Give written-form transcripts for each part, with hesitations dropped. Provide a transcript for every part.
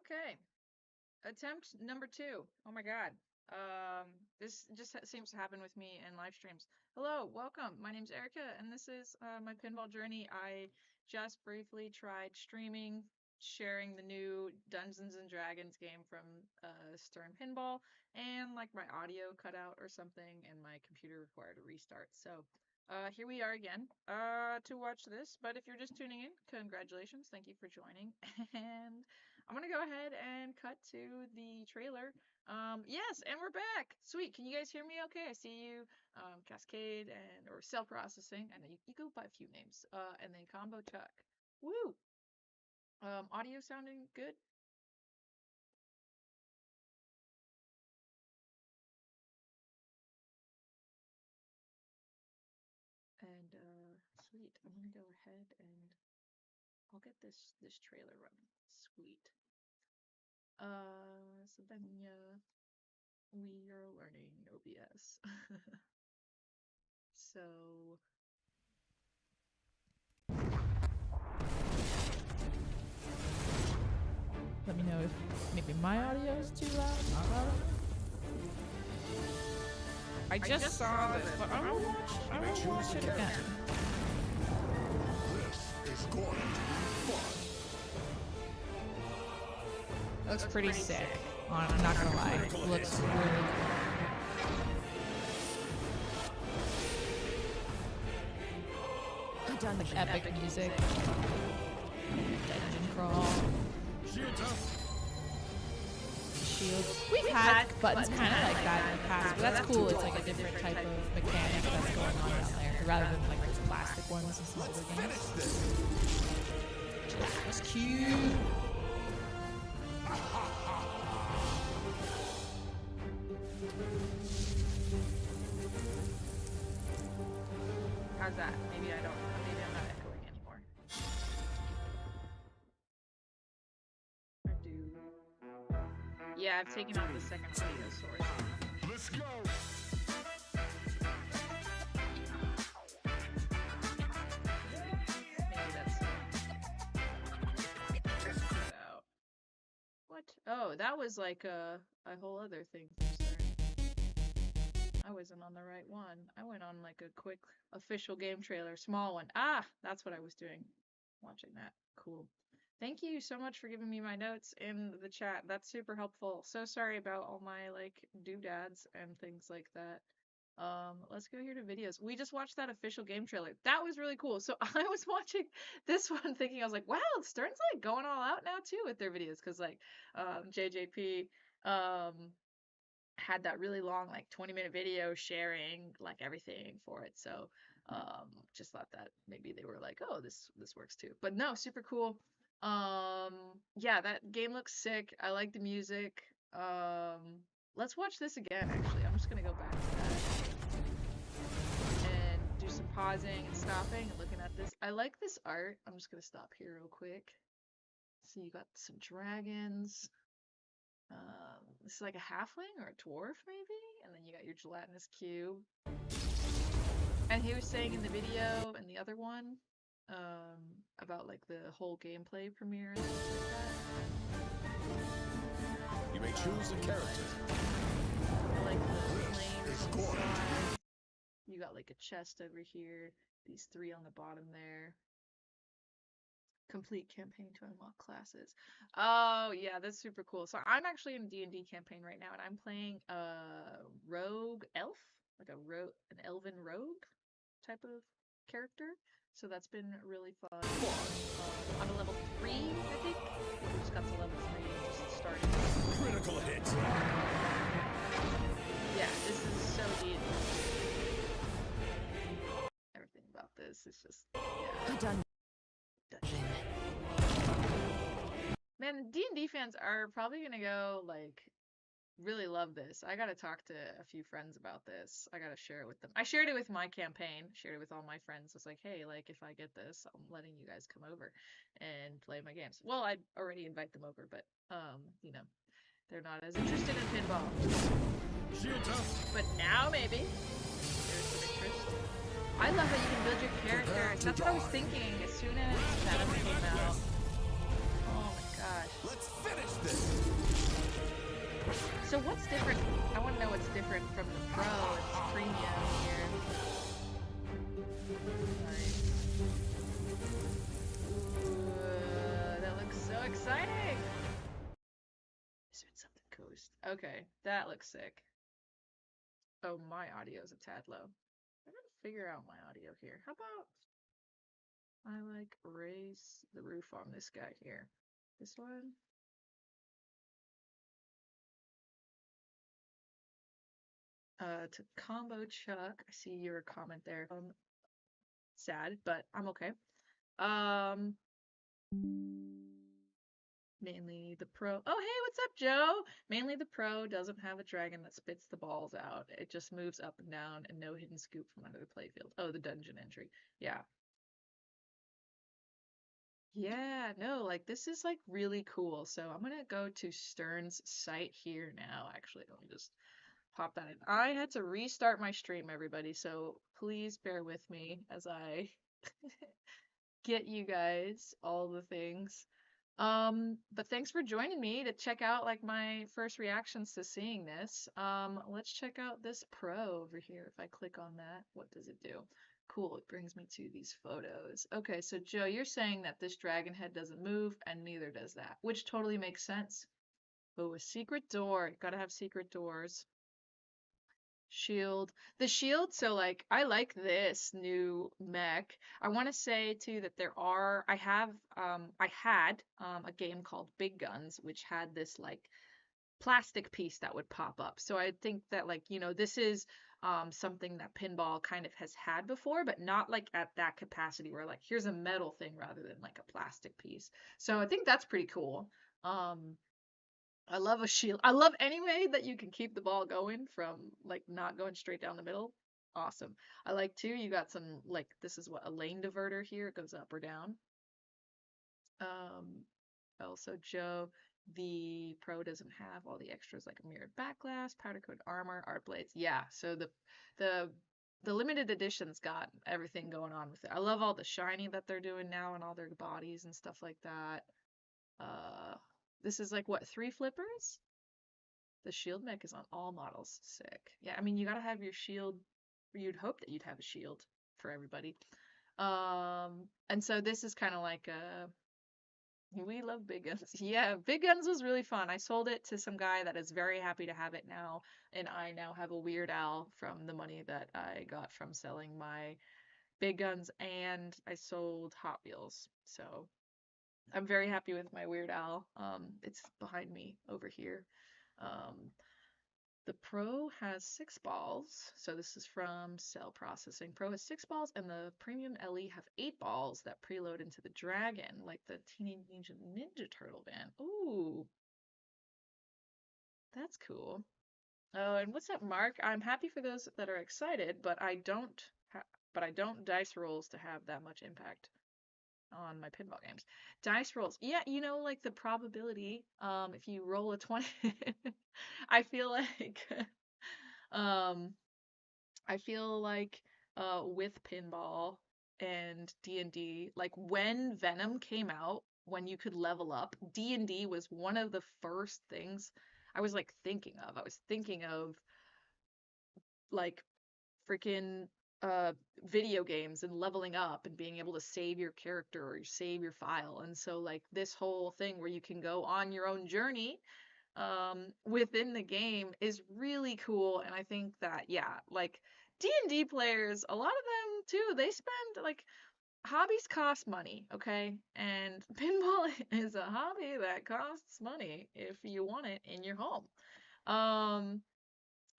Okay. Attempt number 2. Oh my god. This just seems to happen with me in live streams. Hello, welcome. My name's Erica, and this is my pinball journey. I just briefly tried streaming, sharing the new Dungeons and Dragons game from Stern Pinball, and like my audio cut out or something, and my computer required a restart. So here we are again to watch this. But if you're just tuning in, congratulations. Thank you for joining. And I'm going to go ahead and cut to the trailer. Yes, and we're back. Sweet. Can you guys hear me okay? I see you. Cascade or Cell Processing. I know you go by a few names. And then Combo Chuck. Woo! Audio sounding good? And sweet. I'm gonna go ahead and I'll get this trailer running. Sweet. So then we are learning OBS. So let me know if maybe my audio is too loud, not loud enough. I just saw this, but I will watch it again. This is going to be fun. Looks pretty sick. I'm not gonna lie. It looks really good. I've done like epic music. Dungeon crawl. Shield. We've had buttons kind of like that in the past, but that's cool. It's like a different type of mechanic that's going on down there, rather than like those plastic ones in some older games. That's cute. how's that? Maybe I'm not echoing anymore. I do. Yeah, I've taken out the second audio source. Let's go. Maybe that's out. What? Oh, that was like a whole other thing. I wasn't on the right one. I went on like a quick official game trailer, small one. Ah, that's what I was doing. Watching that. Cool. Thank you so much for giving me my notes in the chat. That's super helpful. So sorry about all my like doodads and things like that. Let's go here to videos. We just watched that official game trailer. That was really cool. So I was watching this one thinking, I was like, wow, Stern's like going all out now too with their videos. Cause like, JJP, had that really long, like 20-minute video sharing like everything for it. So, just thought that maybe they were like, oh, this works too. But no, super cool. Yeah, that game looks sick. I like the music. Let's watch this again, actually. I'm just gonna go back to that and do some pausing and stopping and looking at this. I like this art. I'm just gonna stop here real quick. So you got some dragons. This is like a halfling or a dwarf, maybe? And then you got your gelatinous cube. And he was saying in the video and the other one, about like the whole gameplay premiere and stuff like that. You may choose a character. I like the This is flames going to be inside. You got like a chest over here. These 3 on the bottom there. Complete campaign to unlock classes. Oh yeah, that's super cool. So I'm actually in a D&D campaign right now, and I'm playing a rogue elf, like an elven rogue type of character. So that's been really fun. I'm a level 3, I think. We just got to level 3 and just started. critical hit. Yeah, this is so D&D. Everything about this is just yeah. Done. Man, D&D fans are probably gonna go, like, really love this. I gotta talk to a few friends about this. I gotta share it with them. I shared it with my campaign, shared it with all my friends. I was like, hey, like, if I get this, I'm letting you guys come over and play my games. Well, I'd already invite them over, but, you know, they're not as interested in pinball. But now, maybe, there's some interest. I love that you can build your characters. That's what I was thinking as soon as that came out. Oh my gosh. Let's finish this. different? I want to know what's different from the Pro and Premium here. That looks so exciting! Something Coast. Okay, that looks sick. Oh, my audio's a tad low. I'm gonna figure out my audio here. How about I like raise the roof on this guy here? This one? To Combo Chuck, I see your comment there. Sad, but I'm okay. Um, Mainly the Pro. Oh, hey, what's up, Joe? Mainly the Pro doesn't have a dragon that spits the balls out. It just moves up and down and no hidden scoop from under the playfield. Oh, the dungeon entry. Yeah. Yeah, no, like this is like really cool. So I'm gonna go to Stern's site here now. Actually, let me just pop that in. I had to restart my stream, everybody, so please bear with me as I get you guys all the things. But thanks for joining me to check out like my first reactions to seeing this. Let's check out this Pro over here. If I click on that, what does it do? Cool, it brings me to these photos. Okay, so Joe, you're saying that this dragon head doesn't move, and neither does that, which totally makes sense. Oh, a secret door. Gotta have secret doors. Shield. The shield, so like I like this new mech. I want to say too that I had a game called Big Guns which had this like plastic piece that would pop up. So I think that like, this is something that pinball kind of has had before, but not like at that capacity where like here's a metal thing rather than like a plastic piece. So I think that's pretty cool. Um I love a shield. I love any way that you can keep the ball going from like not going straight down the middle. Awesome. I like too, you got some like this is what a lane diverter here. It goes up or down. Um Also Joe, the Pro doesn't have all the extras like a mirrored back glass, powder coat armor, art blades. Yeah, so the the limited edition's got everything going on with it. I love all the shiny that they're doing now and all their bodies and stuff like that. Uh this is like what, 3 flippers? The shield mech is on all models. Sick. Yeah, I mean, you gotta have your shield. You'd hope that you'd have a shield for everybody. And so this is kind of like a. We love Big Guns. Yeah, Big Guns was really fun. I sold it to some guy that is very happy to have it now, and I now have a Weird Al from the money that I got from selling my Big Guns, and I sold Hot Wheels. So I'm very happy with my Weird Al. It's behind me over here. Um, The Pro has 6 balls, so this is from Cell Processing. Pro has 6 balls, and the Premium LE have 8 balls that preload into the Dragon, like the Teenage Mutant Ninja Turtle band. Ooh, that's cool. Oh, and what's up, Mark? I'm happy for those that are excited, but I don't dice rolls to have that much impact on my pinball games. Dice rolls, yeah, like the probability. If you roll a 20, I feel like Um, I feel like with pinball and D&D, like when Venom came out, when you could level up, D&D was one of the first things I was like thinking of. I was thinking of like freaking video games and leveling up and being able to save your character or save your file. And so like this whole thing where you can go on your own journey within the game is really cool. And I think that, yeah, like D&D players, a lot of them too, they spend like hobbies cost money, okay? And pinball is a hobby that costs money if you want it in your home. Um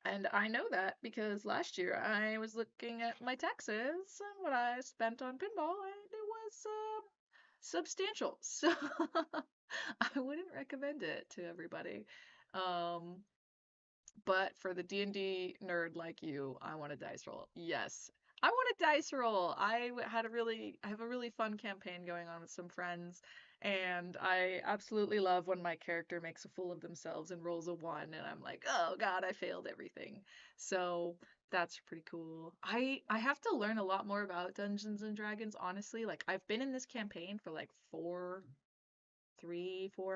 and I know that because last year I was looking at my taxes and what I spent on pinball, and it was substantial. So I wouldn't recommend it to everybody. Um, but for the D&D nerd like you, I want a dice roll. Yes, I want a dice roll. I have a really fun campaign going on with some friends, and I absolutely love when my character makes a fool of themselves and rolls a 1, and I'm like, oh God, I failed everything. So that's pretty cool. I have to learn a lot more about Dungeons and Dragons, honestly. Like I've been in this campaign for like 4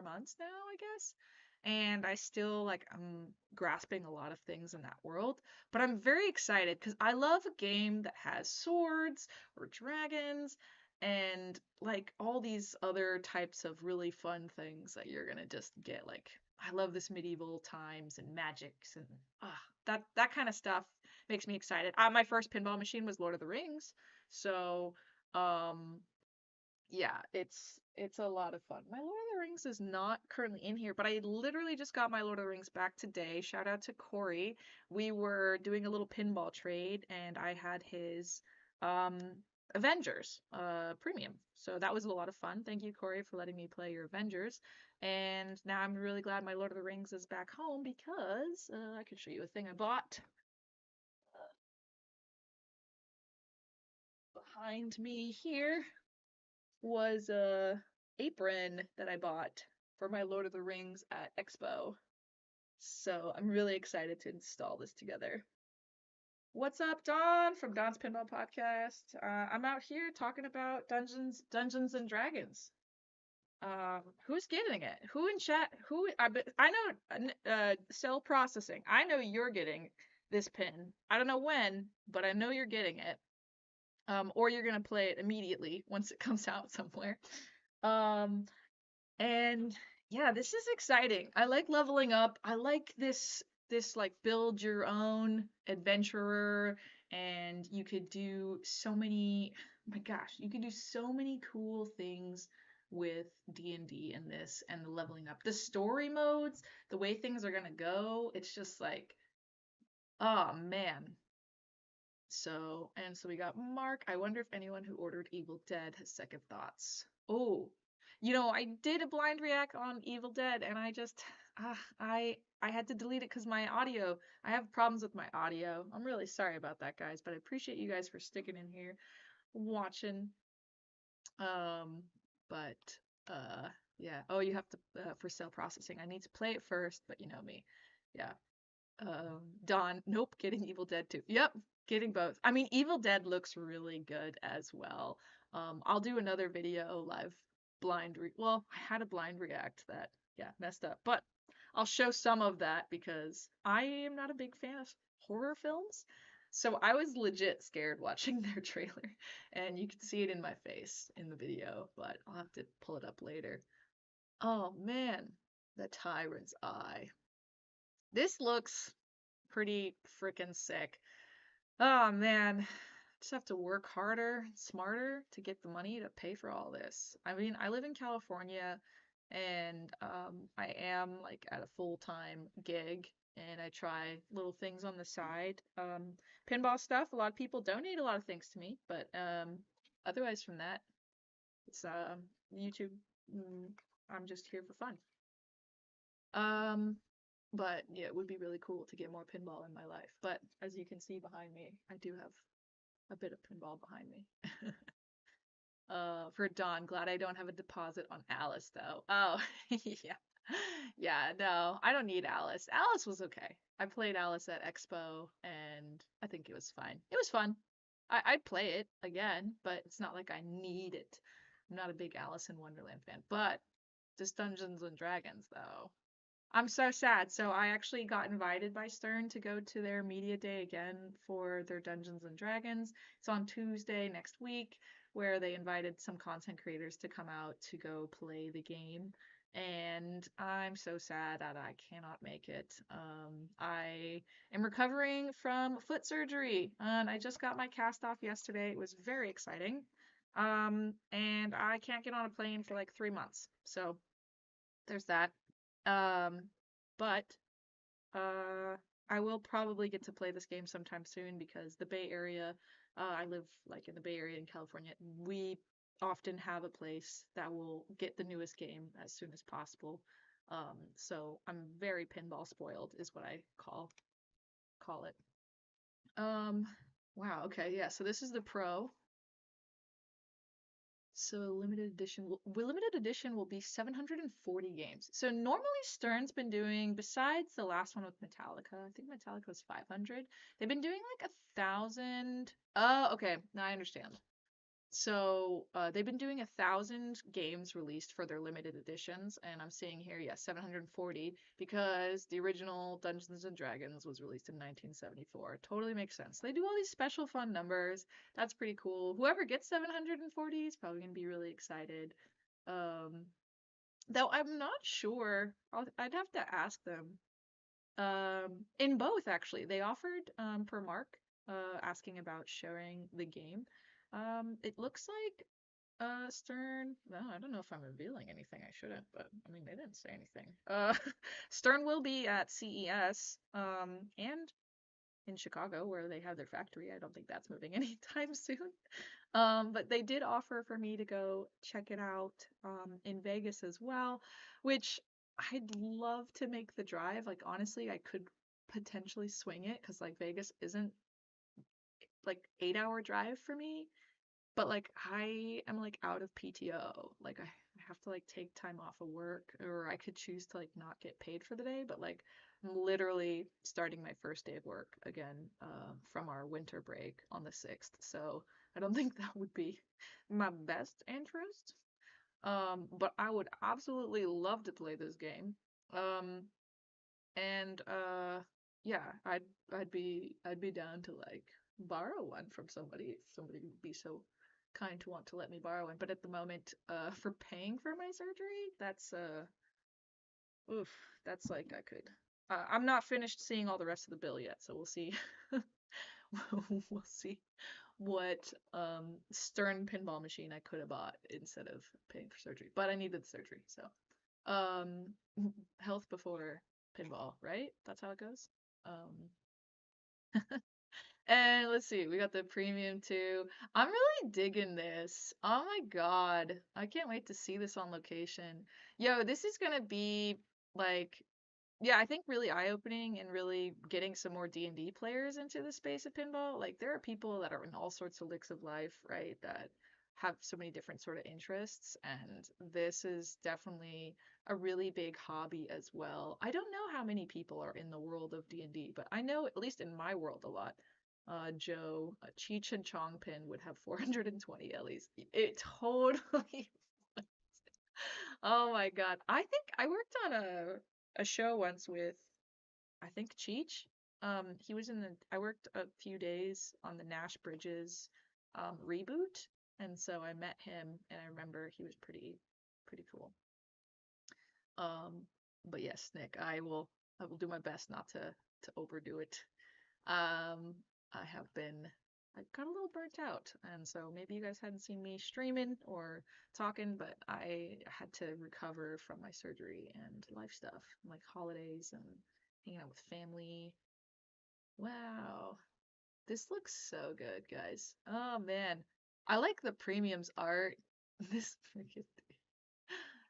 months now, I guess. and I still like I'm grasping a lot of things in that world. But I'm very excited because I love a game that has swords or dragons and like all these other types of really fun things that you're gonna just get. Like I love this medieval times and magics and that kind of stuff makes me excited. My first pinball machine was Lord of the Rings, so um yeah, it's a lot of fun. My Lord of the Rings is not currently in here, but I literally just got my Lord of the Rings back today. Shout out to Corey. We were doing a little pinball trade and I had his um Avengers premium. So that was a lot of fun. Thank you, Corey, for letting me play your Avengers. And now I'm really glad my Lord of the Rings is back home because I can show you a thing I bought behind me here. Was a apron that I bought for my Lord of the Rings at Expo. So I'm really excited to install this together. What's up, Don from Don's Pinball Podcast? I'm out here talking about Dungeons and Dragons. Who's getting it? Who in chat? I know. Cell processing. I know you're getting this pin. I don't know when, but I know you're getting it. Or you're gonna play it immediately once it comes out somewhere. Um, And yeah, this is exciting. I like leveling up. I like this like build your own adventurer and you could do so many oh my gosh, you could do so many cool things with D&D and this and the leveling up. The story modes, the way things are going to go, it's just like oh man. So we got Mark. I wonder if anyone who ordered Evil Dead has second thoughts. Oh, I did a blind react on Evil Dead, and I just, I had to delete it because my audio. I have problems with my audio. I'm really sorry about that, guys, but I appreciate you guys for sticking in here, watching. Um, but yeah. Oh, you have to for cell processing. I need to play it first, but you know me. Yeah. Dawn, nope, getting Evil Dead 2. Yep, getting both. I mean, Evil Dead looks really good as well. I'll do another video live well, I had a blind react that, yeah, messed up. But I'll show some of that because I am not a big fan of horror films. So I was legit scared watching their trailer, and you can see it in my face in the video, but I'll have to pull it up later. Oh man, the Tyrant's Eye. This looks pretty freaking sick. Oh man, just have to work harder, smarter to get the money to pay for all this. I mean, I live in California and I am like at a full-time gig and I try little things on the side. Pinball stuff, a lot of people donate a lot of things to me, but otherwise from that, it's YouTube. mm, I'm just here for fun. Um, but yeah, it would be really cool to get more pinball in my life. But as you can see behind me, I do have a bit of pinball behind me. For Dawn, glad I don't have a deposit on Alice though. Oh, yeah. Yeah, no, I don't need Alice. Alice was okay. I played Alice at Expo and I think it was fine. It was fun. I'd play it again, but it's not like I need it. I'm not a big Alice in Wonderland fan, but just Dungeons and Dragons though. I'm so sad. So I actually got invited by Stern to go to their media day again for their Dungeons and Dragons. It's on Tuesday next week, where they invited some content creators to come out to go play the game. And I'm so sad that I cannot make it. I am recovering from foot surgery, and I just got my cast off yesterday. It was very exciting. And I can't get on a plane for like 3 months. So there's that. Um, but I will probably get to play this game sometime soon because the Bay Area, I live like in the Bay Area in California. We often have a place that will get the newest game as soon as possible. So I'm very pinball spoiled, is what I call it. Um, wow. Okay, yeah. So this is the Pro. So limited edition will be 740 games. So normally Stern's been doing, besides the last one with Metallica, I think Metallica was 500. They've been doing like 1,000. Oh, okay. Now I understand. So they've been doing 1,000 games released for their limited editions, and I'm seeing here, yes, 740 because the original Dungeons and Dragons was released in 1974. Totally makes sense. They do all these special fun numbers. That's pretty cool. Whoever gets 740 is probably gonna be really excited. Um, though I'm not sure. I'd have to ask them. In both actually, they offered per Mark asking about sharing the game. It looks like Stern. Well, I don't know if I'm revealing anything. I shouldn't, but I mean they didn't say anything. Stern will be at CES and in Chicago where they have their factory. I don't think that's moving anytime soon. But they did offer for me to go check it out in Vegas as well, which I'd love to make the drive. Like honestly, I could potentially swing it because like Vegas isn't like 8 hour drive for me, but like I am like out of PTO. Like I have to like take time off of work, or I could choose to like not get paid for the day, but like I'm literally starting my first day of work again from our winter break on the 6th. So I don't think that would be my best interest. But I would absolutely love to play this game. Um, and yeah, I'd be down to like borrow one from somebody if somebody would be so kind to want to let me borrow one. But at the moment, for paying for my surgery, that's oof, that's like I could. I'm not finished seeing all the rest of the bill yet, so we'll see. We'll see what Stern pinball machine I could have bought instead of paying for surgery. But I needed the surgery, so um health before pinball, right? That's how it goes. Um and let's see, we got the premium too. I'm really digging this. Oh my God. I can't wait to see this on location. Yo, this is gonna be like yeah, I think really eye-opening and really getting some more D&D players into the space of pinball. Like there are people that are in all sorts of licks of life, right, that have so many different sort of interests, and this is definitely a really big hobby as well. I don't know how many people are in the world of D&D, but I know at least in my world a lot. Joe, Cheech and Chong Pin would have 420 Ellie's. It totally Oh my God. I think I worked on a show once with I think Cheech. He was in the I worked a few days on the Nash Bridges reboot, and so I met him and I remember he was pretty cool. Um, but yes, Nick, I will do my best not to overdo it. Um, I have been I got a little burnt out, and so maybe you guys hadn't seen me streaming or talking, but I had to recover from my surgery and life stuff, like holidays and hanging out with family. Wow, this looks so good, guys. Oh man, I like the premiums art. This freaking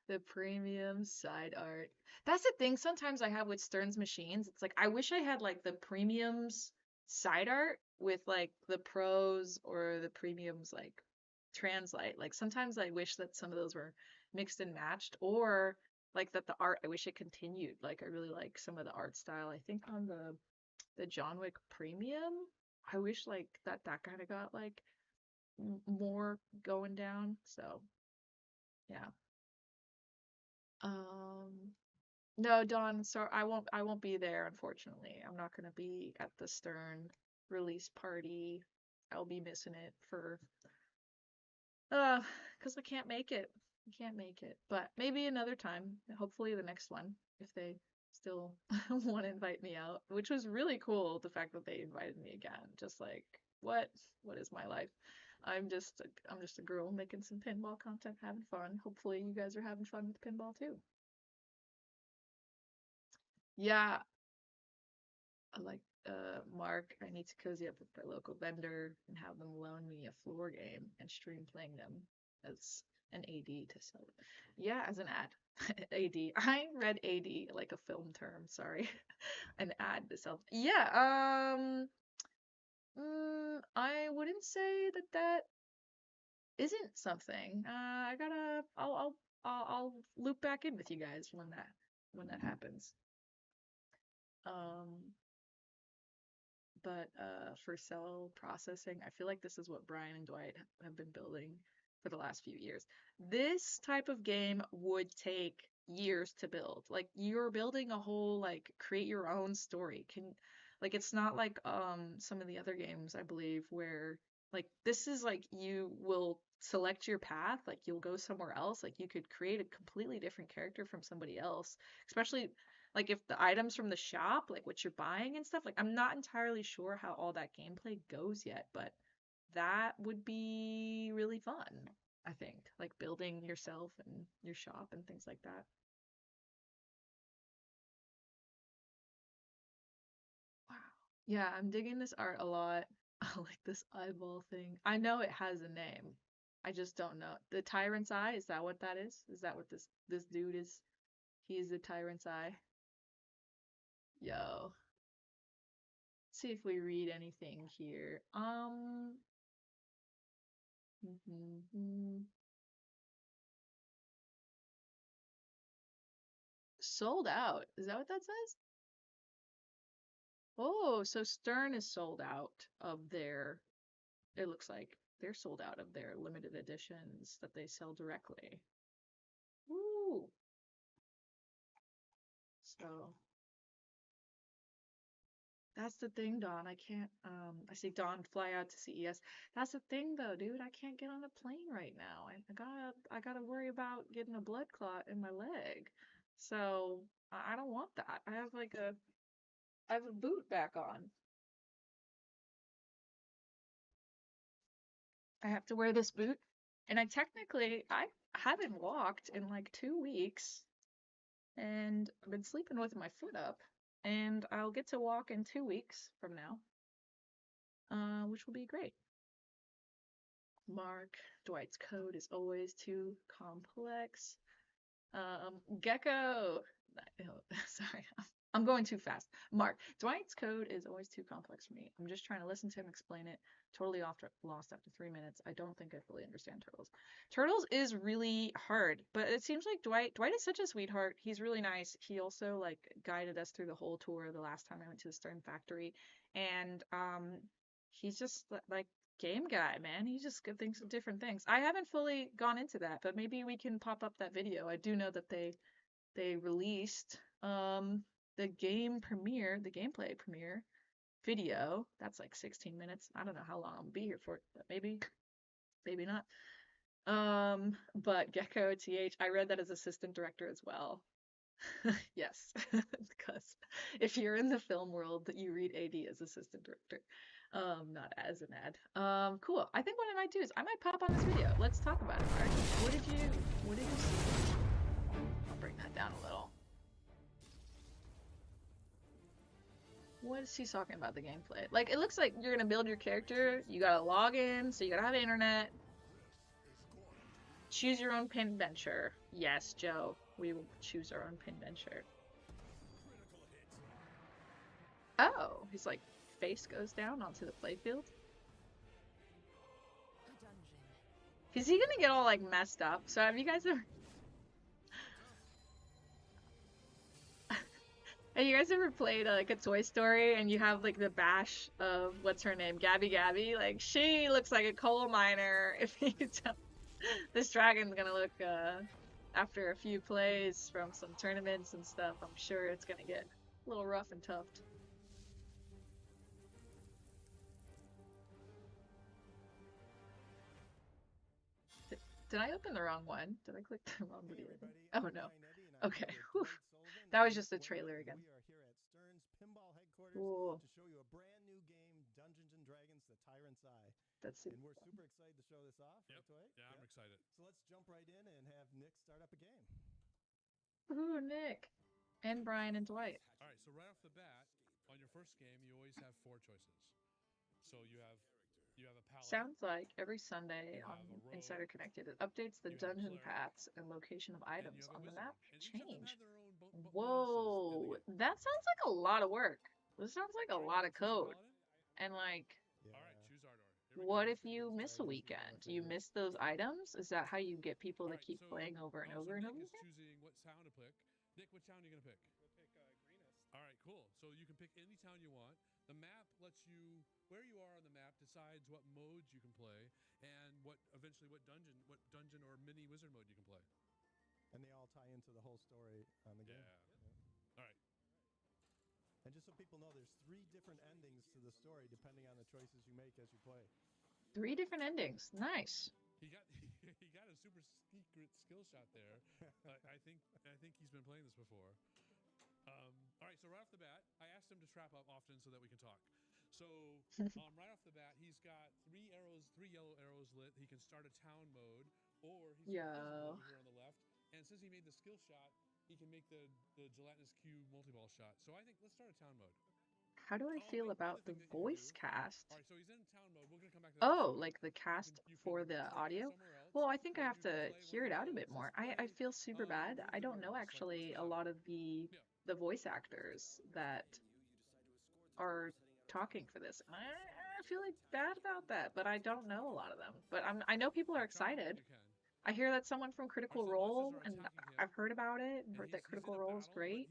the premium side art. That's the thing sometimes I have with Stern's machines. It's like I wish I had like the premiums side art with like the pros or the premiums like translate. Like sometimes I wish that some of those were mixed and matched, or like that the art I wish it continued. Like I really like some of the art style. I think on the John Wick premium, I wish like that kind of got like more going down. So, yeah. Um No, Dawn, sorry, I won't be there, unfortunately. I'm not gonna be at the Stern release party. I'll be missing it for 'cause I can't make it. I can't make it. But maybe another time. Hopefully the next one, if they still want to invite me out, which was really cool, the fact that they invited me again. Just like, what? What is my life? I'm just a girl making some pinball content, having fun. Hopefully you guys are having fun with pinball too. Yeah, like Mark, I need to cozy up with my local vendor and have them loan me a floor game and stream playing them as an AD to sell it. Yeah, as an ad. AD. I read AD like a film term, sorry. An ad to sell. Yeah, I wouldn't say that isn't something. I'll loop back in with you guys when that happens. Um but for cell processing, I feel like this is what Brian and Dwight have been building for the last few years. This type of game would take years to build. Like you're building a whole like create your own story. Like it's not like some of the other games I believe where like this is like you will select your path, like you'll go somewhere else, like you could create a completely different character from somebody else, especially like if the items from the shop, like what you're buying and stuff, like I'm not entirely sure how all that gameplay goes yet, but that would be really fun, I think, like building yourself and your shop and things like that. Wow. Yeah, I'm digging this art a lot. I like this eyeball thing. I know it has a name. I just don't know. The Tyrant's Eye, is that what that is? Is that what this dude is? He's the Tyrant's Eye. Yo. See if we read anything here. Sold out. Is that what that says? Oh, so Stern is sold out of their, it looks like they're sold out of their limited editions that they sell directly. Woo! So that's the thing, Dawn. I can't, I see Dawn fly out to CES. That's the thing though, dude. I can't get on a plane right now. I gotta worry about getting a blood clot in my leg. So I don't want that. I have a boot back on. I have to wear this boot. And I haven't walked in like 2 weeks and I've been sleeping with my foot up. And I'll get to walk in 2 weeks from now, which will be great. Mark, Dwight's code is always too complex. Gecko. Sorry, I'm going too fast. Mark, Dwight's code is always too complex for me. I'm just trying to listen to him explain it. Totally lost after 3 minutes. I don't think I fully understand Turtles. Turtles is really hard, but it seems like Dwight is such a sweetheart. He's really nice. He also like guided us through the whole tour the last time I went to the Stern factory, and he's just like game guy, man. He just good things different things. I haven't fully gone into that, but maybe we can pop up that video. I do know that they released the gameplay premiere video. That's like 16 minutes. I don't know how long I'll be here for, but maybe not. But Gecko TH, I read that as assistant director as well. Yes, because if you're in the film world, you read AD as assistant director, not as an ad. Cool. I think what I might do is I might pop on this video. Let's talk about it, Mark. What did you see? I'll bring that down a little. What is he talking about the gameplay? Like, it looks like you're gonna build your character. You gotta log in, so you gotta have internet. Choose your own pin bencher. Yes, Joe. We will choose our own pin bencher. Oh, his like face goes down onto the playfield. Is he gonna get all like messed up? So have you guys ever have you guys ever played like a Toy Story and you have like the bash of what's her name, Gabby? Like she looks like a coal miner. If you tell this dragon's gonna look after a few plays from some tournaments and stuff, I'm sure it's gonna get a little rough and tough. Did I open the wrong one? Did I click the wrong video? Oh no. Okay. Whew. That was just a trailer again. We are here at Stern's Pinball headquarters Cool. to show you a brand new game, Dungeons and Dragons: The Tyrant's Eye. That's super And we're fun. super excited to show this off. Yep. Right, Dwight? Yeah, I'm excited. So let's jump right in and have Nick start up a game. Ooh, Nick. And Brian and Dwight. All right, so right off the bat, on your first game, you always have 4 choices. So you have a paladin. Sounds like every Sunday You on have a rogue, Insider Connected, it updates the you have a dungeon clear, paths and location of and you items have a on the wizard. map And each of them change. have their own bonuses Whoa, that they get. that sounds like a lot of work. This sounds like a All right, lot of choose your code. paladin. And like, Yeah. All right, choose Ardor. Here we what go. if you miss a weekend? Do you miss those items? Is that how you get people All to right, keep so, playing over and so over and Nick over is again? choosing what sound to pick. Nick, what sound are you gonna pick? We'll pick Greenest. All right, cool. So you can pick any town you want. The map lets you, where you are on the map decides what modes you can play and eventually what dungeon or mini wizard mode you can play. And they all tie into the whole story on the game. Yeah. All right. And just so people know, there's 3 different endings to the story depending on the choices you make as you play. 3 different endings. Nice. He got he got a super secret skill shot there. I think he's been playing this before. All right, so right off the bat, I asked him to trap up often so that we can talk. So right off the bat, he's got 3 yellow arrows lit. He can start a town mode, or he's invisible over here on the left. And since he made the skill shot, he can make the gelatinous cube multi-ball shot. So I think let's start a town mode. How do I feel about the voice cast? All right, so he's in town mode. We're gonna come back to that. Oh, like the cast for the audio? Well, I think I have to hear it out a bit more. I feel super bad. I don't know actually a lot of the voice actors that are talking for this. I feel like bad about that, but I don't know a lot of them. But I know people are excited. I hear that someone from Critical Role, and I've heard about it and heard that Critical Role is great.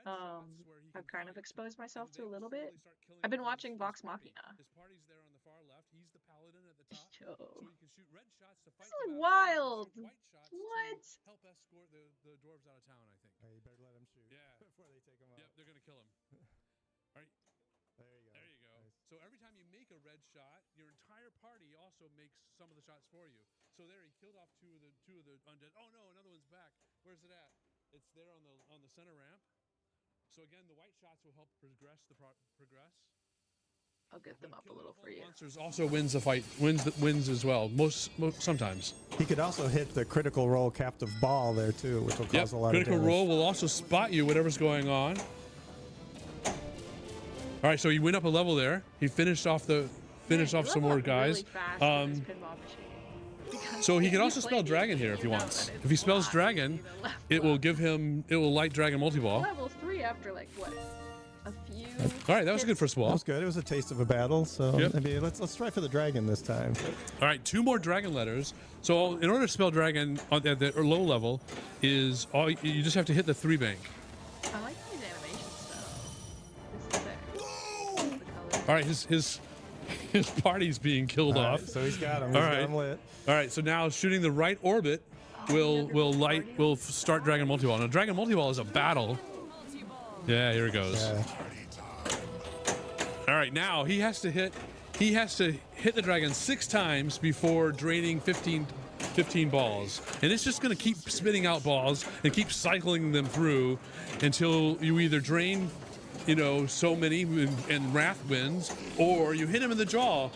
I've kind of exposed myself to a little bit. I've been watching Vox Machina. His party's there on the far left. He's the paladin at the top. Yo. So you can shoot red shots to fight. This is wild. White shots What? to help escort the dwarves out of town, I think. You better let him shoot. Yeah. Before they take him out. Yep, they're gonna kill him. All right. There you go. There you go. Nice. So every time you make a red shot, your entire party also makes some of the shots for you. So there, he killed off two of the undead. Oh no, another one's back. Where's it at? It's there on the center ramp. So again, the white shots will help progress progress. I'll get them up a little for you. Monsters also wins the fight. Wins as well. Most sometimes. He could also hit the critical roll captive ball there too, which will cause a lot of damage. Critical roll will also spot you whatever's going on. All right, so he went up a level there. He finished off some more guys. So he can also spell dragon here if he wants. If he spells dragon, it will light dragon multi-ball. Level 3 after like what? A few. All right, that was a good first ball. That was good. It was a taste of a battle. So Yep. maybe let's try for the dragon this time. All right, 2 more dragon letters. So in order to spell dragon at the low level, you just have to hit the 3 bank. I like these animations though. This is sick. All right, his party's being killed off. So he's got him. All He's right. got him lit. All right, so now shooting the right orbit will start dragon multi-ball. Now dragon multi-ball is a battle. Yeah, here it goes. Yeah. All right, now he has to hit the dragon 6 times before draining 15 balls. And it's just going to keep spitting out balls and keep cycling them through until you either drain, so many and Wrath wins, or you hit him in the jaw.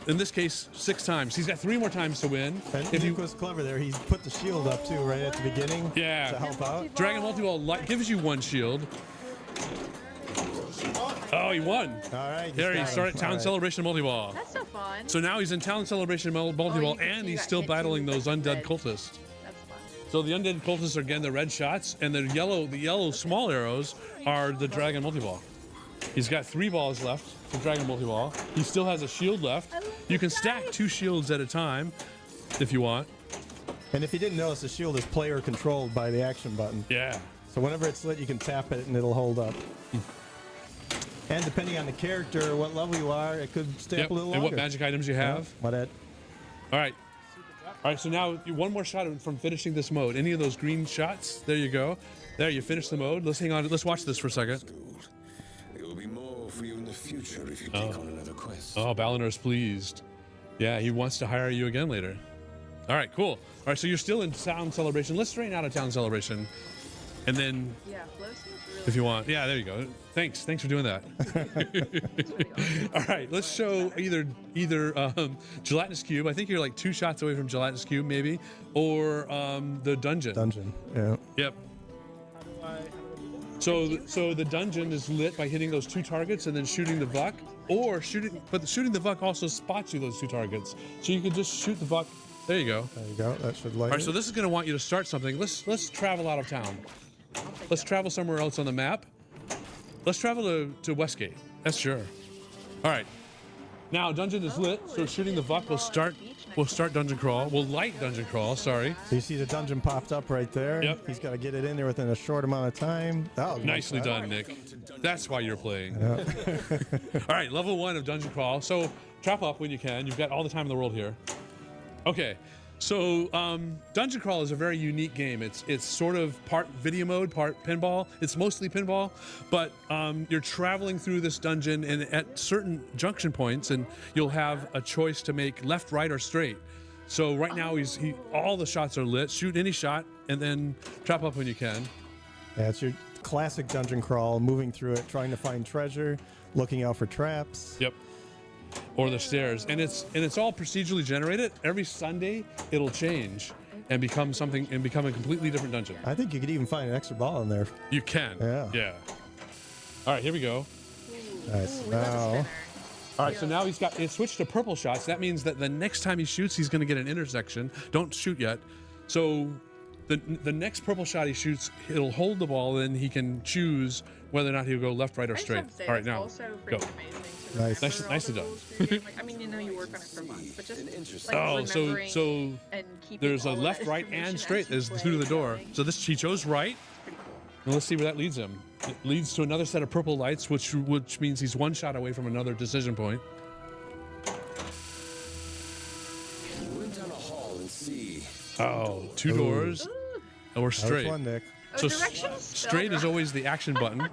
In this case, 6 times. He's got 3 more times to win. And Duke was clever there. He put the shield up too right at the beginning. Yeah. To help out. Dragon multi-ball gives you 1 shield. Oh, he won. All right. There, he started Town Celebration multi-ball. That's so fun. So now he's in Town Celebration multi-ball, and he's still battling those undead cultists. That's fun. So the undead cultists are again the red shots, and the yellow small arrows are the dragon multi-ball. He's got 3 balls left for dragon multi-ball. He still has a shield left. You can stack 2 shields at a time if you want. And if you didn't notice, the shield is player controlled by the action button. Yeah. So whenever it's lit, you can tap it and it'll hold up. And depending on the character, what level you are, it could stay up a little longer. And what magic items you have. All right. All right, so now 1 more shot from finishing this mode. Any of those green shots, there you go. There, you finished the mode. Let's hang on. Let's watch this for a second. It will be more for you in the future if you take on another quest. Oh, Balinor's pleased. Yeah, he wants to hire you again later. All right, cool. All right, so you're still in Town Celebration. Let's strain out of Town Celebration. And then, Yeah, flow seems really if you want. Yeah, there you go. Thanks for doing that. All right, let's show either Gelatinous Cube. I think you're like 2 shots away from Gelatinous Cube, maybe, or the dungeon. Dungeon, yeah. Yep. So the dungeon is lit by hitting those 2 targets and then shooting the buck, but shooting the buck also spots you those 2 targets. So you can just shoot the buck. There you go. There you go. That should light. All right, so this is going to want you to start something. Let's travel out of town. Let's travel somewhere else on the map. Let's travel to Westgate. That's sure. All right. Now dungeon is lit, so it's shooting the pinball buck will at the start. beach next Will start dungeon crawl. Will light dungeon crawl. Sorry. So you see the dungeon popped up right there. Yep. He's got to get it in there within a short amount of time. Oh, Nicely nice. done, Nick. That's why you're playing. All right, level 1 of dungeon crawl. So trap up when you can. You've got all the time in the world here. Okay. So dungeon crawl is a very unique game. It's sort of part video mode, part pinball. It's mostly pinball, but you're traveling through this dungeon, and at certain junction points, and you'll have a choice to make left, right, or straight. So right now all the shots are lit. Shoot any shot, and then trap up when you can. Yeah, it's your classic dungeon crawl, moving through it, trying to find treasure, looking out for traps. Yep. Or the stairs, and it's all procedurally generated. Every Sunday it'll change and become a completely different dungeon. I think you could even find an extra ball in there. You can. Yeah. All right, here we go. Nice. Ooh, we love a Now, spinner. All right, so now it's switched to purple shots. That means that the next time he shoots, he's going to get an intersection. Don't shoot yet. So the next purple shot he shoots, it'll hold the ball, and he can choose whether or not he'll go left, right, or I just straight. have to say, All right, that's now also go. freaking amazing to Nice. remember all Nicely the done. rules for your game. Like, I mean, you know, you work on it for months, but just like Oh, remembering so and keeping there's a all of left, that right, information and as straight. you There's the play two to the door. going. So he chose right. And let's see where that leads him. It leads to another set of purple lights, which means he's one shot away from another decision point. Went down a hall and see. Oh, two doors. Or that was straight. fun, Nick. So directions spelled straight is wrong. always the action button.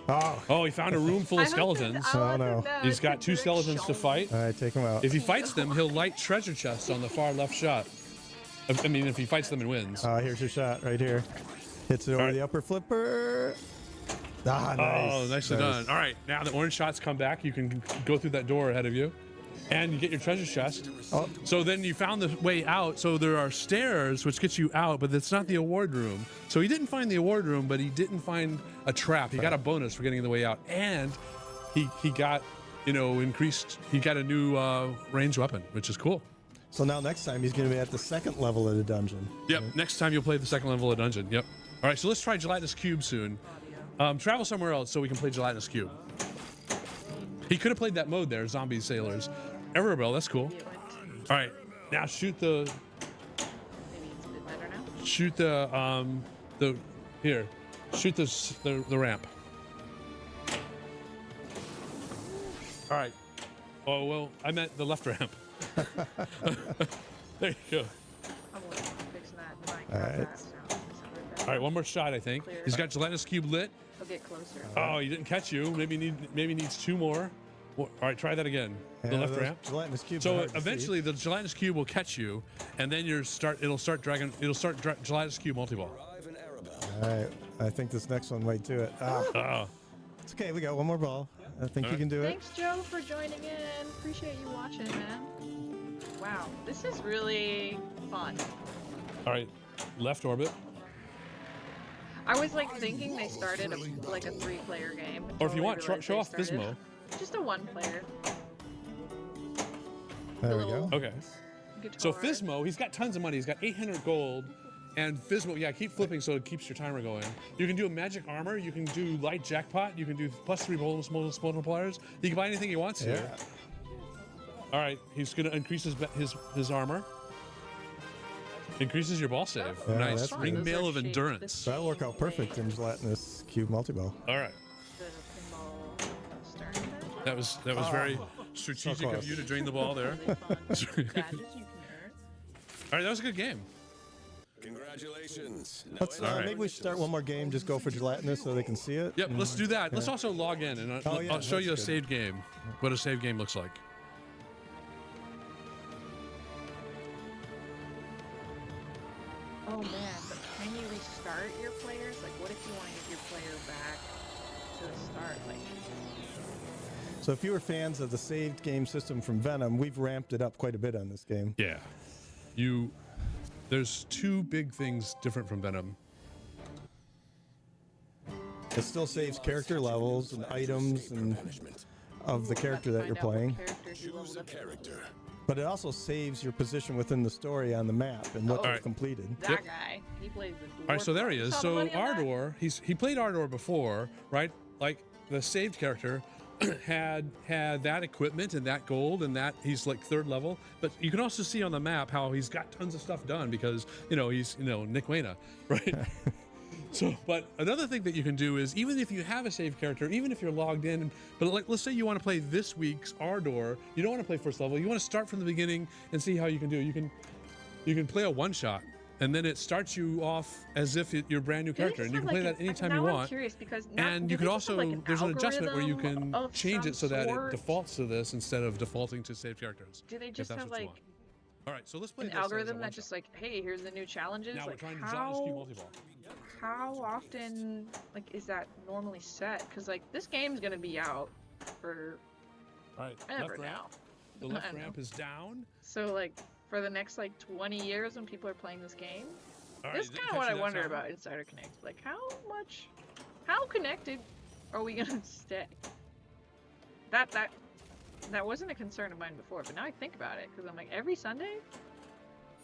Oh, Oh, he found a room full of skeletons. Oh, no. He's got two skeletons to fight. all right, take him out. If he fights them, he'll light treasure chests on the far left shot. I mean, if he fights them and wins. Here's your shot right here. Hits it over right. the upper flipper. Ah, nice. Oh, nicely done. All right, now the orange shots come back. You can go through that door ahead of you, and you get your treasure chest. Oh. So then you found the way out. So there are stairs which get you out, but it's not the award room. So he didn't find the award room, but he didn't find a trap. He got a bonus for getting the way out, and he got increased. He got a new range weapon, which is cool. So now next time he's going to be at the second level of the dungeon. Yep. Next time you'll play the second level of dungeon. Yep. All right. So let's try Gelatinous Cube soon. Travel somewhere else so we can play Gelatinous Cube. He could have played that mode there, Zombie Sailors. Everbell, that's cool. All right. Now shoot the. Maybe it's a bit better now. Shoot here. Shoot the ramp. All right. Oh well, I meant the left ramp. There you go. I'm working on fixing that. All right. All right, one more shot, I think. Clear. He's got Gelatinous Cube lit. I'll get closer. Oh, he didn't catch you. Maybe needs two more. All right, try that again. The Yeah, left those ramp. Gelatinous cubes are So hard to see. eventually, the Gelatinous Cube will catch you, and then it'll start Gelatinous Cube multi-ball. Arrive in Arabelle. All right, I think this next one might do it. Oh, It's okay, we got one more ball. I think you right. can do it. Thanks, Joe, for joining in. Appreciate you watching, man. Wow, this is really fun. all right. Left orbit. I was like thinking they started like a 3-player game. Or if you Totally want, realized show they off started Pismo. Just a 1-player. There we go. Okay. So Guitar. Fismo, he's got tons of money. He's got 800 gold. And Fismo, yeah, keep flipping so it keeps your timer going. You can do a magic armor. You can do light jackpot. You can do +3 bonus multipliers. You can buy anything he wants here. Yeah. All right, he's going to increase his armor. Increases your ball save. Yeah, Nice. that's Ring good. mail Those of are shaped endurance. the That'll work out perfect in Gelatinous Cube Multi-Ball. All right. The pinball Stern Pinball. That was very strategic of close. you to drain the ball there. Really fun gadgets you can earn. All right, that was a good game. Congratulations. Now Let's, All right. maybe we should start one more game, just go for Gelatinous so they can see it. Yep, let's do that. Let's also log in, and Oh, yeah, I'll show that's you a good. saved game, what a saved game looks like. Oh man, but can you restart your players? Like, what if you want to get your player back to the start? Like, So if you were fans of the saved game system from Venom, we've ramped it up quite a bit on this game. Yeah. There's two big things different from Venom. It still saves character levels and items and punishment. of the character that you're find out what playing, characters you Choose leveled a up to. character. but it also saves your position within the story on the map and what Oh. you've Alright. completed. That Yep. guy, he plays the dwarf. All right, so there he You is. saw the So money on that? Ardor, he played Ardor before, right? Like the saved character, had that equipment and that gold and that he's like 3rd level. But you can also see on the map how he's got tons of stuff done because he's Nick Wayna, right? So, but another thing that you can do is, even if you have a save character, even if you're logged in, but like, let's say you want to play this week's Ardor, you don't want to play 1st level, you want to start from the beginning and see how you can do it. You can play a one-shot, and then it starts you off as if you're a brand new character, and you can play that anytime you want. I'm curious because and you could also, there's an adjustment where you can of change it so some that it sort? defaults to this instead of defaulting to saved characters. Do they if just that's have what you like want. All right, so let's play an this as a algorithm that one-shot. just like, hey, here's the new challenges? Now we're Like trying to just keep multi-ball. how often like is that normally set? Because like this game's gonna be out for All right, ever left ramp. now. The I left don't ramp know. is down. So like for the next like 20 years when people are playing this game, All right, this is did you kind of what catch I that wonder sound? about Insider Connect. Like how connected are we gonna stay? That wasn't a concern of mine before, but now I think about it because I'm like every Sunday,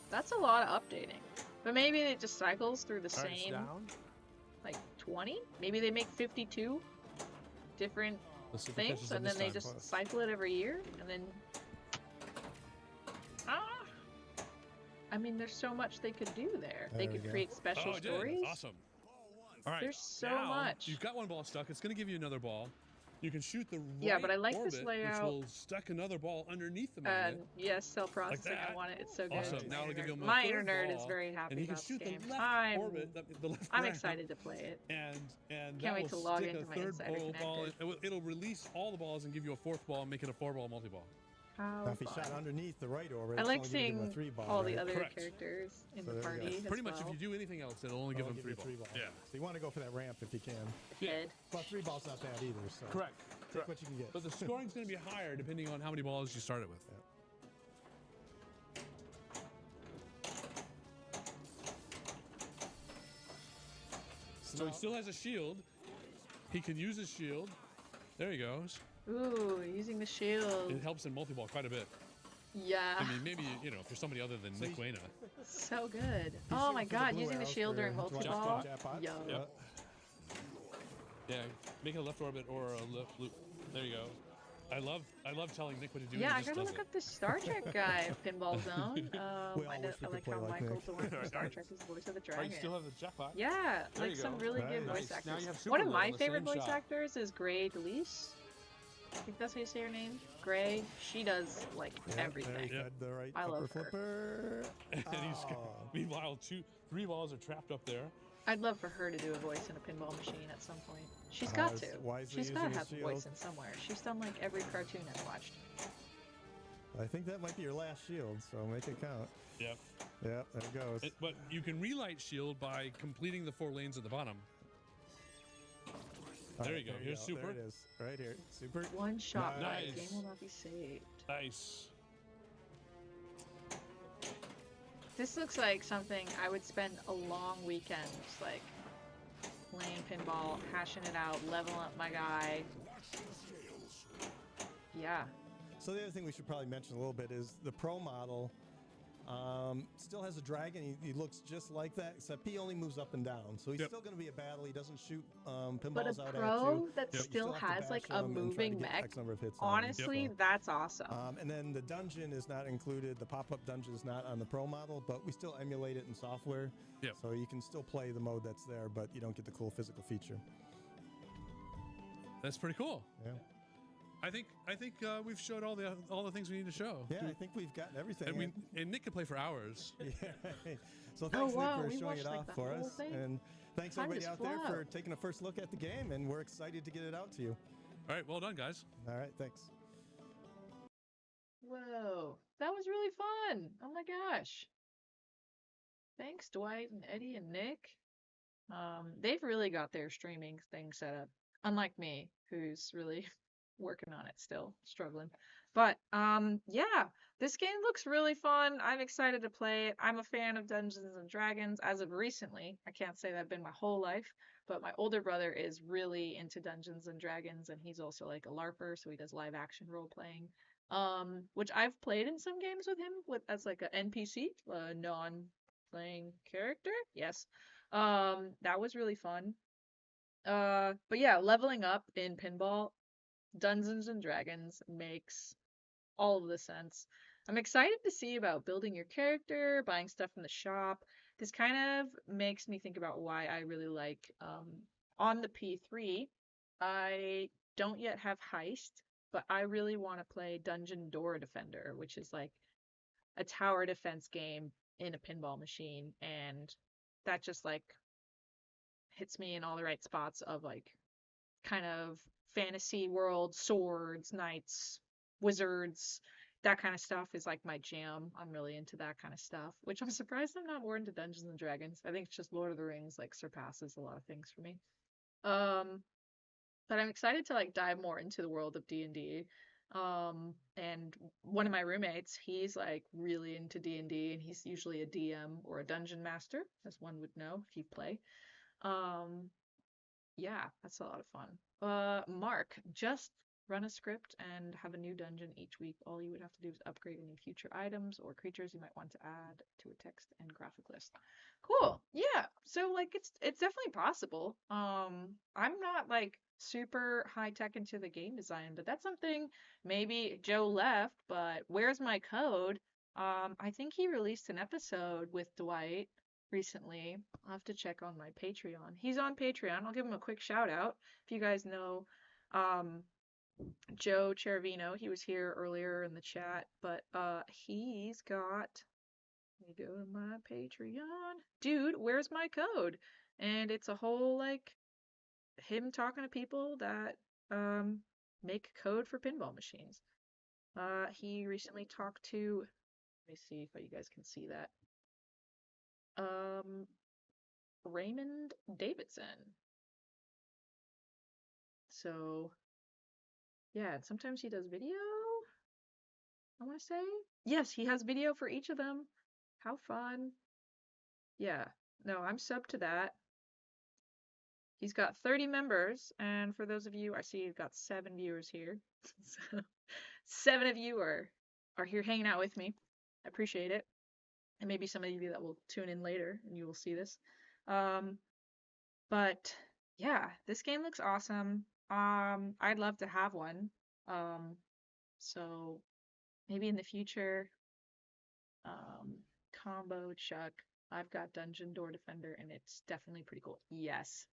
that's a lot of updating. But maybe it just cycles through the All right, it's same down. like 20. Maybe they make 52 different Let's see if it things catches it and this then they time. just cycle it every year and then I mean there's so much they could do there. They There we could go. create special Oh, it did. stories. Awesome. All right. There's so now, much. You've got one ball stuck. It's going to give you another ball. You can shoot the right Yeah, but I like orbit, this layout. which will stuck another ball underneath the magnet. And yes, cell processing, I that. want it. It's so good. Awesome. Now it'll give you a My third inner nerd is ball, very happy and you can about shoot this game. the left I'm orbit, the left I'm ramp, excited to play it. and Can't that wait will to log stick into a my 3rd Insider ball. Connected. It'll release all the balls and give you a 4th ball and make it a 4-ball multi-ball. How Now, if he fun. shot underneath the right orbit, I it's like only gonna give him a seeing 3 ball, all the right? other Correct. characters in So the there we go. party. Pretty as much, well. if you do anything else, it'll only give Only them give 3 you balls. 3 balls. Yeah. So you want to go for that ramp if you can. Kid. Well, 3 balls not bad either. So Correct. take what you can get. But the scoring's going to be higher depending on how many balls you started with. So he still has a shield. He can use his shield. There he goes. Ooh, using the shield. It helps in multi-ball quite a bit. Yeah. I mean, maybe, if you're somebody other than Nick Wayna. So good. He's Oh my shooting for god, blue using the arrows shield for during multi-ball. jackpots. Yo. Yep. Yeah, make a left orbit or a left loop. There you go. I love telling Nick what to do. Yeah, I and he just gotta does look it. up this Star Trek guy, Pinball Zone. We all I wish we could like play how like Michael Nick. Dorn from Star Trek is the voice of the All right, dragon. you still have the jackpot. Yeah, There like you some go. really good Nice. voice Now actors. you have One of Supergirl my in the favorite same voice shot. actors is Gray Delise. I think that's how you say her name. Gray. She does like Yeah, there everything. he had the right I upper love her. flipper. And he's Oh. meanwhile 3 balls are trapped up there. I'd love for her to do a voice in a pinball machine at some point. She's got is to. wisely She's got to using have his a voice shield. in somewhere. She's done like every cartoon I've watched. I think that might be your last shield, so make it count. Yep. Yeah, there it goes. But you can relight shield by completing the 4 lanes at the bottom. All there right, you go. Here's There Super. it is. Right here. Super. One shot, Nice. but the game will not be saved. Nice. This looks like something I would spend a long weekend just like playing pinball, hashing it out, leveling up my guy. Yeah. So the other thing we should probably mention a little bit is the Pro model still has a dragon. He looks just like that, except he only moves up and down. So he's Yep. still going to be a battle. He doesn't shoot But pinballs a out at pro you. that Yep. You still have to has like bash a him and try to moving get mech, X number of hits on him. honestly, So, that's awesome. and then the dungeon is not included. The pop-up dungeon is not on the Pro model, but we still emulate it in software. Yep. So you can still play the mode that's there, but you don't get the cool physical feature. That's pretty cool. Yeah. I think we've showed all the things we need to show. Yeah, I think we've gotten everything. And Nick could play for hours. Yeah. So thanks, wow, Nick, for we showing watched, it like, off the for whole us. thing? And thanks Time everybody just out there flew. for taking a first look at the game, and we're excited to get it out to you. All right, well done, guys. All right, thanks. Whoa, that was really fun. Oh my gosh. Thanks, Dwight and Eddie and Nick. They've really got their streaming thing set up. Unlike me, who's really working on it still, struggling. But yeah, this game looks really fun. I'm excited to play it. I'm a fan of Dungeons and Dragons as of recently. I can't say that I've been my whole life, but my older brother is really into Dungeons and Dragons, and he's also like a LARPer, so he does live action role playing. Which I've played in some games with him as like an NPC, a non-playing character. Yes. That was really fun. But yeah, leveling up in pinball Dungeons and Dragons makes all of the sense. I'm excited to see about building your character, buying stuff in the shop. This kind of makes me think about why I really like on the P3. I don't yet have Heist, but I really want to play Dungeon Door Defender, which is like a tower defense game in a pinball machine, and that just like hits me in all the right spots of like kind of fantasy world, swords, knights, wizards, that kind of stuff is like my jam. I'm really into that kind of stuff, which I'm surprised I'm not more into Dungeons and Dragons. I think it's just Lord of the Rings like surpasses a lot of things for me. Um, but I'm excited to like dive more into the world of D&D. And one of my roommates, he's like really into D&D, and he's usually a DM or a dungeon master, as one would know if you play. Um, yeah, that's a lot of fun. Mark, just run a script and have a new dungeon each week. All you would have to do is upgrade any future items or creatures you might want to add to a text and graphic list. Cool. Yeah. So like it's definitely possible. I'm not like super high tech into the game design, but that's something maybe Joe left, but where's my code? I think he released an episode with Dwight recently. I'll have to check on my Patreon. He's on Patreon. I'll give him a quick shout out. If you guys know um, Joe Cheravino, he was here earlier in the chat, but he's got. Let me go to my Patreon. Dude, where's my code? And it's a whole like him talking to people that make code for pinball machines. He recently talked to. Let me see if you guys can see that. Um, Raymond Davidson. So, yeah, and sometimes he does video, I want to say. Yes, he has video for each of them. How fun. Yeah, no, I'm sub to that. He's got 30 members, and for those of you, I see you've got 7 viewers here. So, 7 of you are here hanging out with me. I appreciate it. And maybe some of you that will tune in later and you will see this. Um, but yeah, this game looks awesome. I'd love to have one. Um, so maybe in the future, um, combo Chuck. I've got Dungeon Door Defender, and it's definitely pretty cool. Yes,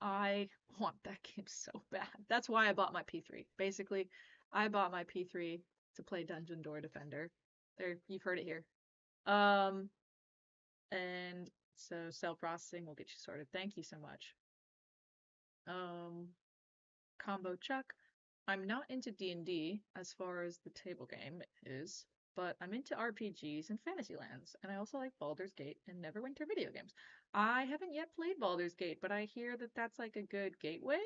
I want that game so bad. That's why I bought my P3. Basically, I bought my P3 to play Dungeon Door Defender. There, you've heard it here. And so cell processing will get you sorted. Thank you so much. Combo Chuck. I'm not into D&D as far as the table game is, but I'm into RPGs and Fantasylands, and I also like Baldur's Gate and Neverwinter video games. I haven't yet played Baldur's Gate, but I hear that that's like a good gateway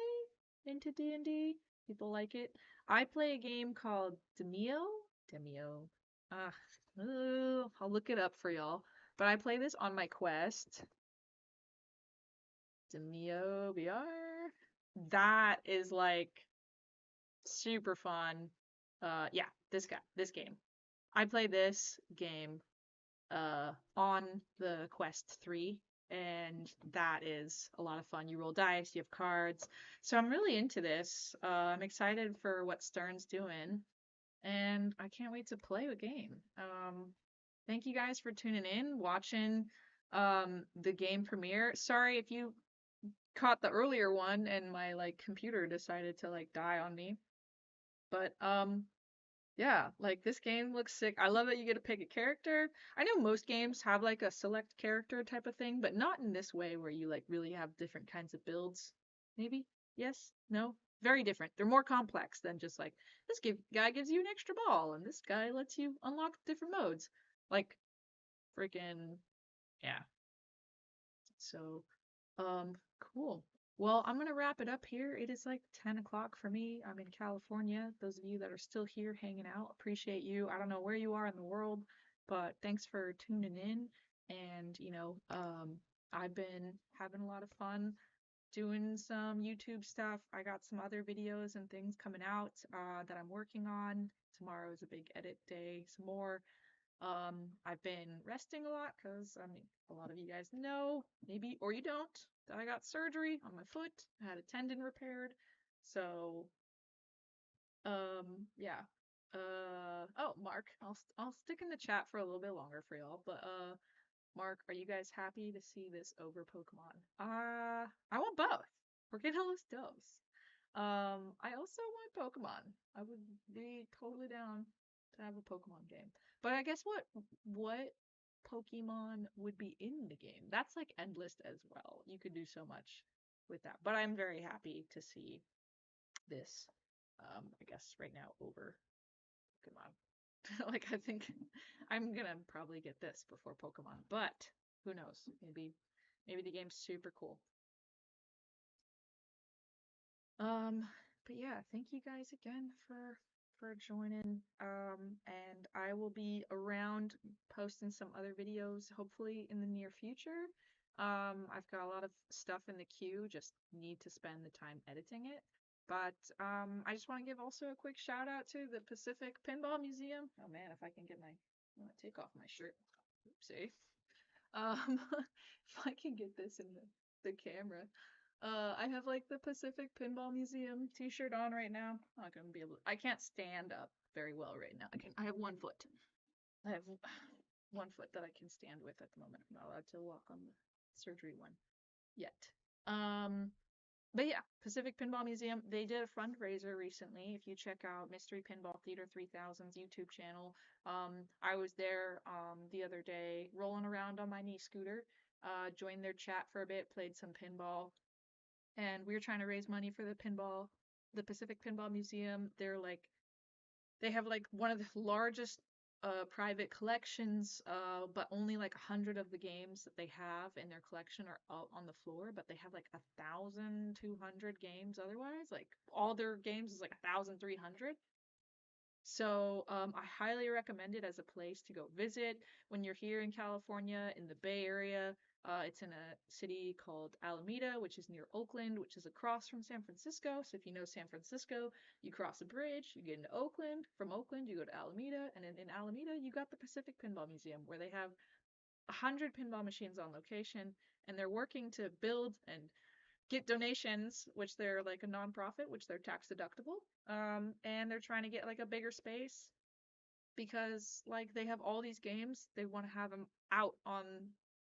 into D&D. People like it. I play a game called Demio. Demio. Ah, I'll look it up for y'all. But I play this on my Quest. Demio VR. That is like super fun. Yeah, this game. I play this game on the Quest 3, and that is a lot of fun. You roll dice, you have cards. So I'm really into this. I'm excited for what Stern's doing, and I can't wait to play the game. Thank you guys for tuning in, watching the game premiere. Sorry if you caught the earlier one and my like computer decided to like die on me. But yeah, like this game looks sick. I love that you get to pick a character. I know most games have like a select character type of thing, but not in this way where you like really have different kinds of builds. Maybe? Yes? No? Very different. They're more complex than just like guy gives you an extra ball and this guy lets you unlock different modes. Like freaking yeah. So cool. Well, I'm gonna wrap it up here. It is like 10 o'clock for me. I'm in California. Those of you that are still here hanging out, appreciate you. I don't know where you are in the world, but thanks for tuning in. And, I've been having a lot of fun doing some YouTube stuff. I got some other videos and things coming out that I'm working on. Tomorrow is a big edit day, some more. I've been resting a lot because, I mean, a lot of you guys know, maybe, or you don't, that I got surgery on my foot. I had a tendon repaired. So Yeah. Oh, Mark, I'll stick in the chat for a little bit longer for y'all, but Mark, are you guys happy to see this over Pokemon? I want both. We're getting all those doves. I also want Pokemon. I would be totally down to have a Pokemon game. But I guess what Pokemon would be in the game? That's like endless as well. You could do so much with that. But I'm very happy to see this. I guess right now over Pokemon. Like I think I'm gonna probably get this before Pokemon, but who knows? Maybe the game's super cool. Um, but yeah, thank you guys again for joining. And I will be around posting some other videos hopefully in the near future. I've got a lot of stuff in the queue, just need to spend the time editing it. But I just want to give also a quick shout out to the Pacific Pinball Museum. Oh man, if I can get I'm gonna take off my shirt. Oopsie. If I can get this in the camera. I have like the Pacific Pinball Museum t-shirt on right now. I'm not gonna be able to, I can't stand up very well right now. I have one foot. I have one foot that I can stand with at the moment. I'm not allowed to walk on the surgery one yet. Um, but yeah, Pacific Pinball Museum, they did a fundraiser recently. If you check out Mystery Pinball Theater 3000's YouTube channel, I was there the other day rolling around on my knee scooter, joined their chat for a bit, played some pinball, and we were trying to raise money for the Pacific Pinball Museum. They have like one of the largest private collections, but only like 100 of the games that they have in their collection are out on the floor, but they have like 1,200 games otherwise. Like all their games is like 1,300. So I highly recommend it as a place to go visit when you're here in California, in the Bay Area. It's in a city called Alameda, which is near Oakland, which is across from San Francisco. So if you know San Francisco, you cross a bridge, you get into Oakland. From Oakland, you go to Alameda, and in Alameda, you got the Pacific Pinball Museum, where they have 100 pinball machines on location, and they're working to build and get donations, which they're like a nonprofit, which they're tax deductible. And they're trying to get like a bigger space because like they have all these games, they want to have them out on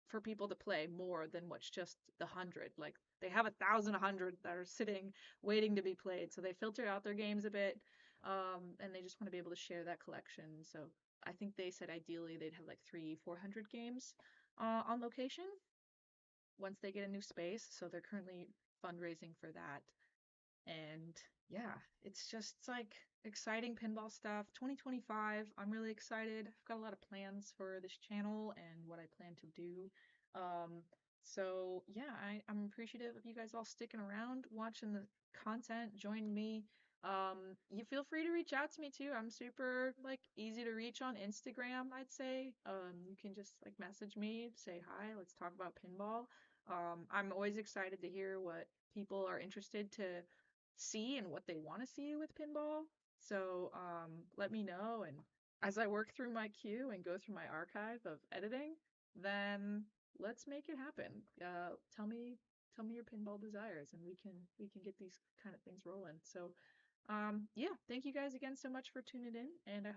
for people to play more than what's just the 100. Like they have 1,100 that are sitting waiting to be played, so they filter out their games a bit, and they just want to be able to share that collection. So I think they said ideally they'd have like 300-400 games on location once they get a new space. So they're currently fundraising for that. And yeah, it's like exciting pinball stuff. 2025, I'm really excited. I've got a lot of plans for this channel and what I plan to do. So yeah, I'm appreciative of you guys all sticking around, watching the content, join me. You feel free to reach out to me too. I'm super like easy to reach on Instagram, I'd say. You can just like message me, say hi, let's talk about pinball. I'm always excited to hear what people are interested to see and what they want to see with pinball. So let me know, and as I work through my queue and go through my archive of editing, then let's make it happen. Tell me your pinball desires, and we can get these kind of things rolling. So yeah, thank you guys again so much for tuning in, and I hope